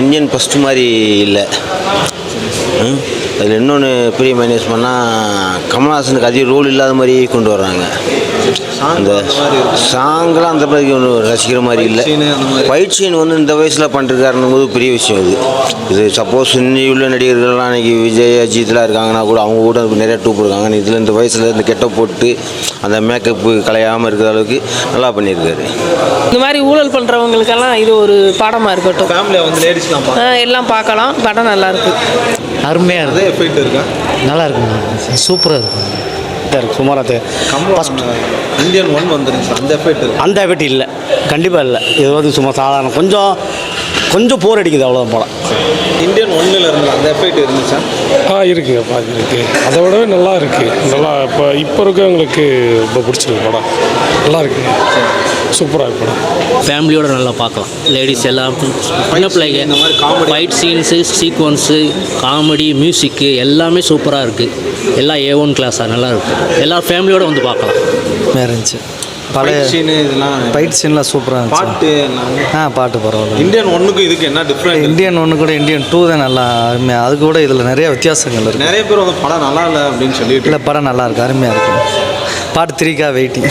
Indian first மாதிரி இல்லை. அதில் இன்னொன்று பெரிய மைனஸ் பண்ணால் கமல்ஹாசனுக்கு அதிக ரோல் இல்லாத மாதிரி கொண்டு வர்றாங்க. அந்த சாங்கெலாம் அந்த மாதிரி ஒன்று ரசிக்கிற மாதிரி இல்லை. ஃபைட் சீன் வந்து இந்த வயசில் பண்ணிருக்காருன்னும் போது பெரிய விஷயம் இது சப்போஸ் இன்னி உள்ள நடிகர்கள்லாம் இன்றைக்கி விஜய் அஜித்லாம் இருக்காங்கன்னா கூட அவங்க கூட நிறையா டூப் இருக்காங்க. இதில் இந்த வயசில் இந்த கெட்ட போட்டு அந்த மேக்கப்பு கலையாமல் இருக்கிற அளவுக்கு நல்லா பண்ணியிருக்காரு. இந்த மாதிரி ஊழல் பண்ணுறவங்களுக்கெல்லாம் இது ஒரு பாடமாக இருக்கட்டும். ஃபேமிலியாக வந்து லேடிஸ்லாம் எல்லாம் பார்க்கலாம். படம் நல்லாயிருக்கு, அருமையாக இருக்குது. எஃபெக்ட் இருக்கா? நல்லா இருக்குங்க, சூப்பராக இருக்கும். சுமாராக ஃபஸ்ட் இந்தியன் 1 வந்துருந்துச்சு, அந்த எஃபெக்ட் இருக்கு. அந்த எஃபெக்ட் இல்லை, கண்டிப்பாக இல்லை. இது வந்து சும்மா சாதாரண கொஞ்சம் போர் அடிக்குது, அவ்வளோதான் படம். இந்தியன் 1ல் இருந்து அந்த எஃபெக்ட் இருந்துச்சா? இருக்குது, இருக்குது. அதை விடவே நல்லா இருக்குது. நல்லா இப்போ இருக்கவங்களுக்கு ரொம்ப பிடிச்சிருக்கு படம். நல்லா இருக்குது, சூப்பராக இருக்கு படம். ஃபேமிலியோடு நல்லா பார்க்கலாம். லேடிஸ் எல்லாம் சின்ன பிள்ளைங்க. இந்த மாதிரி comedy fight scenes, sequence, comedy, music எல்லாமே சூப்பராக இருக்குது. எல்லாம் A1 கிளாஸாக நல்லா இருக்குது. எல்லா ஃபேமிலியோடு வந்து பார்க்கலாம். இருந்துச்சு பழைய சீனு இதெல்லாம் ஃபைட் சீன்லாம் சூப்பராக இருந்துச்சு. பாட்டு பாட்டு பரவாயில்ல. இந்தியன் 1க்கும் இதுக்கு என்ன டிஃப்ரெண்ட்? இந்தியன் 1 கூட இந்தியன் 2 தான் நல்லா அருமையாக. அது கூட இதில் நிறைய வித்தியாசங்கள் இருக்குது. நிறைய பேர் வந்து படம் நல்லா இல்லை அப்படின்னு சொல்லிட்டு இல்லை, படம் நல்லா இருக்குது, அருமையாக இருக்குது. பார்ட் 3க்காக வெயிட்டிங்.